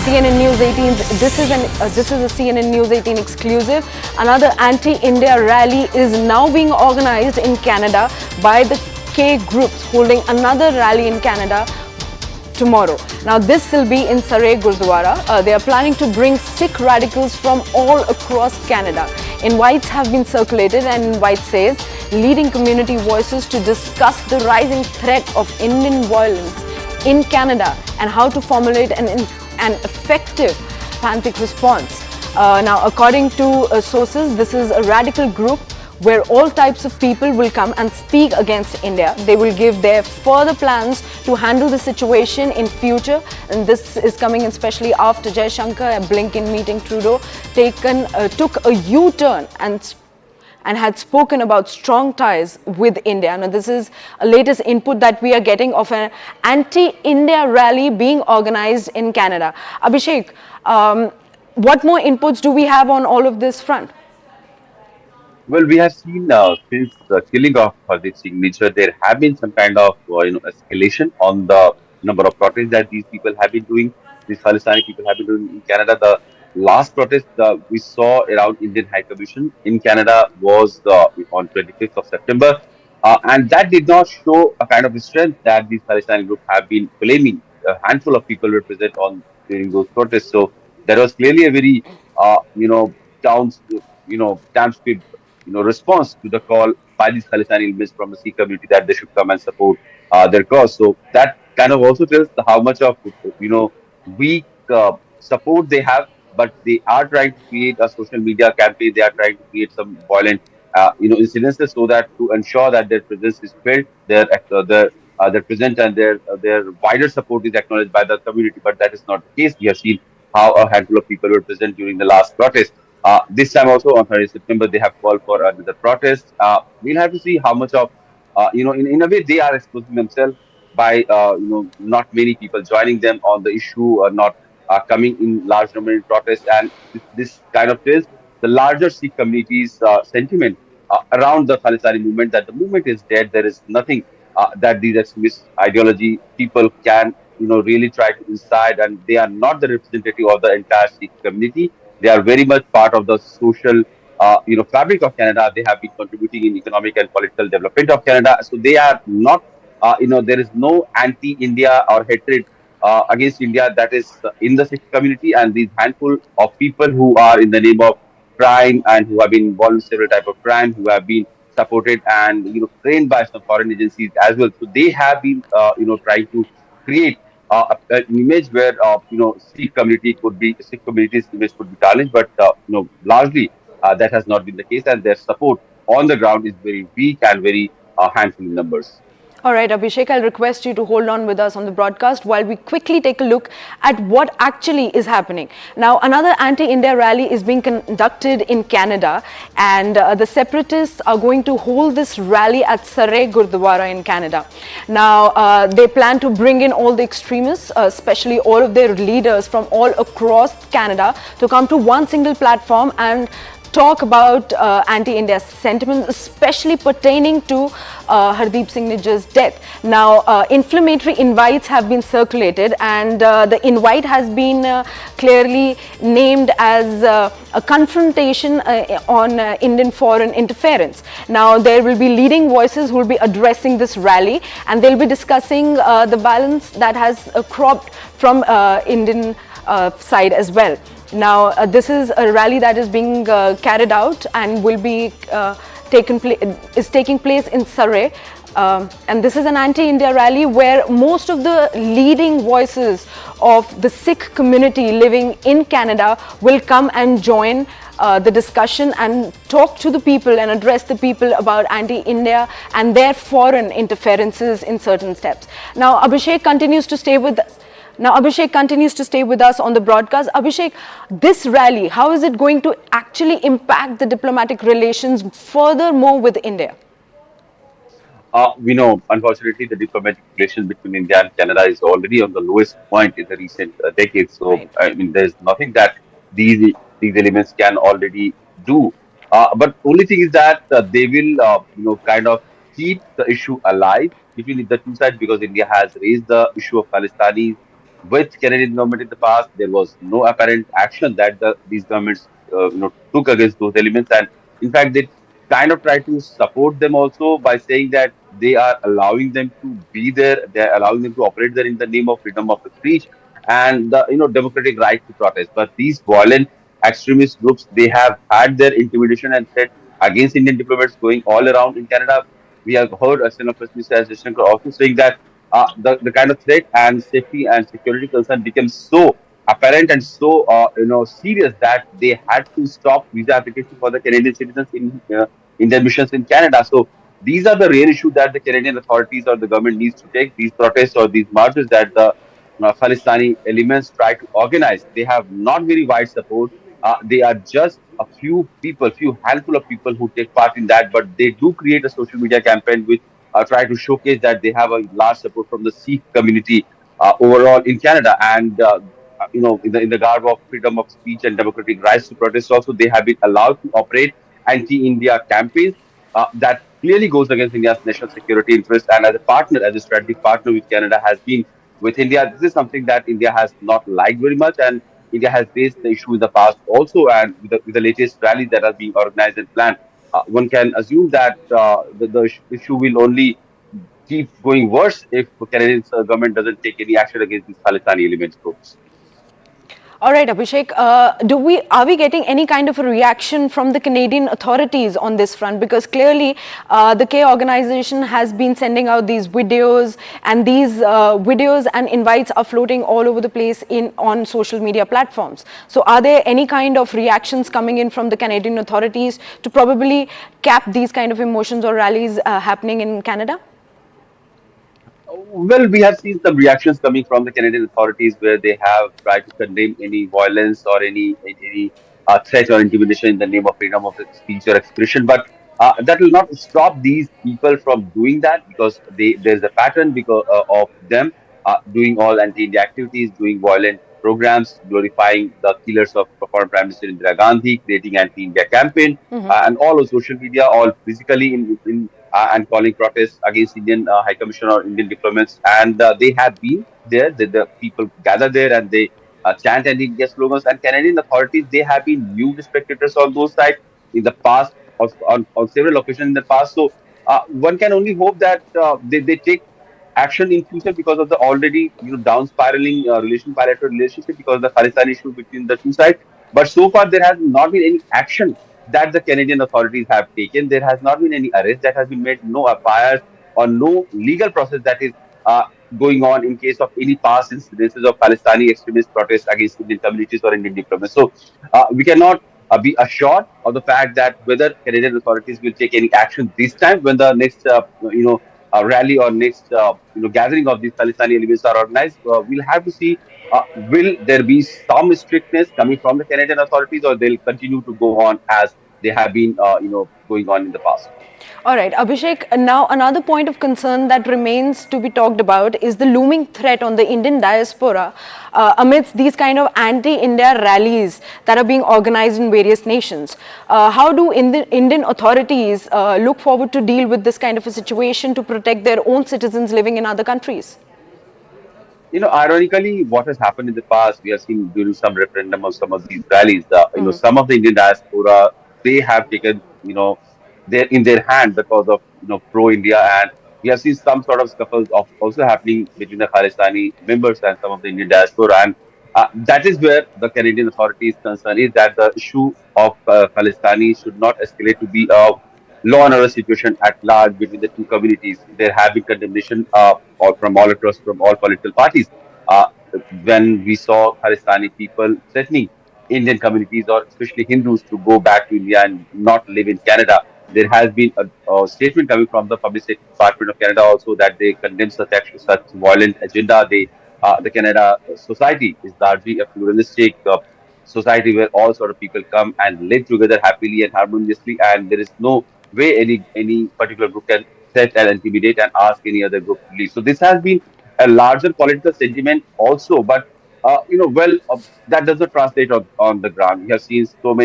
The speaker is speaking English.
CNN News 18. This is a CNN News 18 exclusive. Another anti-India rally is now being organized in Canada by the K groups, holding another rally in Canada tomorrow. Now this will be in Surrey, Gurudwara. They are planning to bring Sikh radicals from all across Canada. Invites have been circulated, and invite says leading community voices to discuss the rising threat of Indian violence in Canada and how to formulate an effective pantheistic response. Now, according to sources, this is a radical group where all types of people will come and speak against India. They will give their further plans to handle the situation in future, and this is coming especially after Jaishankar at Blinken meeting Trudeau took a U-turn and had spoken about strong ties with India. Now, this is a latest input that we are getting of an anti-India rally being organized in Canada. Abhishek, what more inputs do we have on all of this front? Well, we have seen since the killing of Hardeep Singh Nijjar, there have been some kind of escalation on the number of protests that these people have been doing. These Khalistani people have been doing in Canada. The last protest we saw around Indian High Commission in Canada was on 25th of September, and that did not show a kind of strength that these Khalistani group have been claiming. A handful of people were present on during those protests, so there was clearly a very down, damn squib response to the call by these Khalistani elements from the Sikh community that they should come and support their cause. So that kind of also tells how much of weak support they have, but they are trying to create a social media campaign. They are trying to create some violent incidences so that to ensure that their presence is felt, their presence and their wider support is acknowledged by the community. But that is not the case. We have seen how a handful of people were present during the last protest. This time also on 30th September, they have called for another protest. We'll have to see how much of, in a way they are exposing themselves by, not many people joining them on the issue or not coming in large number in protest. And this kind of tells the larger Sikh community's sentiment around the Khalistani movement that the movement is dead. There is nothing that these extremist ideology people can, really try to incite, and they are not the representative of the entire Sikh community. They are very much part of the social, fabric of Canada. They have been contributing in economic and political development of Canada. So they are not, there is no anti-India or hatred against India that is in the Sikh community. And these handful of people who are in the name of crime and who have been involved in several type of crime, who have been supported and trained by some foreign agencies as well. So they have been, trying to create an image where Sikh community's image could be challenged, but largely that has not been the case, and their support on the ground is very weak and very handful in numbers. All right, Abhishek, I'll request you to hold on with us on the broadcast while we quickly take a look at what actually is happening. Now, another anti-India rally is being conducted in Canada, and the separatists are going to hold this rally at Surrey, Gurudwara in Canada. Now, they plan to bring in all the extremists, especially all of their leaders from all across Canada, to come to one single platform and talk about anti-India sentiment, especially pertaining to Hardeep Singh Nijjar's death. Now, inflammatory invites have been circulated, and the invite has been clearly named as a confrontation on Indian foreign interference. Now, there will be leading voices who will be addressing this rally, and they'll be discussing the violence that has cropped from Indian side as well. Now, this is a rally that is being carried out and will be taking place in Surrey. And this is an anti-India rally where most of the leading voices of the Sikh community living in Canada will come and join the discussion and talk to the people and address the people about anti-India and their foreign interferences in certain steps. Now, Abhishek continues to stay with us on the broadcast. Abhishek, this rally, how is it going to actually impact the diplomatic relations furthermore with India? We know, unfortunately, the diplomatic relations between India and Canada is already on the lowest point in the recent decades. So, Right. I mean, there's nothing that these elements can already do. But only thing is that they will, kind of keep the issue alive between the two sides, because India has raised the issue of Palestine with Canadian government in the past. There was no apparent action that these governments took against those elements, and in fact they kind of try to support them also by saying that they are allowing them to be there, they are allowing them to operate there in the name of freedom of speech and the democratic right to protest. But these violent extremist groups, they have had their intimidation and threat against Indian diplomats going all around in Canada. We have heard Assistant First Minister S. Jaishankar also saying that the kind of threat and safety and security concern became so apparent and so serious that they had to stop visa application for the Canadian citizens in their missions in Canada. So these are the real issues that the Canadian authorities or the government needs to take. These protests or these marches that the Khalistani elements try to organize, they have not very wide support. They are just a few people, few handful of people who take part in that, but they do create a social media campaign which try to showcase that they have a large support from the Sikh community overall in Canada. And in the garb of freedom of speech and democratic rights to protest, also they have been allowed to operate anti-India campaigns that clearly goes against India's national security interest. And as a partner, as a strategic partner with Canada has been with India, this is something that India has not liked very much, and India has raised the issue in the past also, and with the latest rally that are being organized and planned, one can assume that the issue will only keep going worse if Canadian government doesn't take any action against these Khalistani elements groups. All right, Abhishek, are we getting any kind of a reaction from the Canadian authorities on this front? Because clearly, the K organization has been sending out these videos, and these videos and invites are floating all over the place on social media platforms. So, are there any kind of reactions coming in from the Canadian authorities to probably cap these kind of emotions or rallies happening in Canada? Well, we have seen some reactions coming from the Canadian authorities where they have tried to condemn any violence or any threat or intimidation in the name of freedom of speech or expression. But that will not stop these people from doing that, because there's a pattern of them doing all anti-India activities, doing violent programs, glorifying the killers of former Prime Minister Indira Gandhi, creating anti-India campaign, and all on social media, all physically and calling protests against Indian High Commission or Indian diplomats. And they have been there. The people gather there and they chant anti-India slogans. And Canadian authorities, they have been nude spectators on those sides in the past, on several occasions in the past. So one can only hope that they take action in future because of the already down spiraling bilateral relationship because of the Khalistan issue between the two sides. But so far there has not been any action that the Canadian authorities have taken. There has not been any arrest that has been made, no FIRs or no legal process that is uh, going on in case of any past incidences of Palestinian extremist protests against Indian communities or Indian diplomats. So we cannot be assured of the fact that whether Canadian authorities will take any action this time when the next rally or next gathering of these Khalistani elements are organized. We'll have to see will there be some strictness coming from the Canadian authorities, or they'll continue to go on as they have been going on in the past. All right, Abhishek, now another point of concern that remains to be talked about is the looming threat on the Indian diaspora amidst these kind of anti-India rallies that are being organized in various nations. How do Indian authorities look forward to deal with this kind of a situation to protect their own citizens living in other countries? Ironically, what has happened in the past, we have seen during some referendum of some of these rallies, some of the Indian diaspora, they have taken, their in their hand because of, pro-India. And we have seen some sort of scuffles of also happening between the Khalistani members and some of the Indian diaspora. And that is where the Canadian authorities' concern is that the issue of Khalistani should not escalate to be a law and order situation at large between the two communities. There have been condemnation from all across, from all political parties. Uh, when we saw Khalistani people threatening Indian communities or especially Hindus to go back to India and not live in Canada, there has been a statement coming from the Public Safety Department of Canada also that they condemn such violent agenda. The Canada society is largely a pluralistic society where all sort of people come and live together happily and harmoniously, and there is no way any particular group can threat and intimidate and ask any other group to leave. So this has been a larger political sentiment also, but that does not translate on the ground. We have seen so many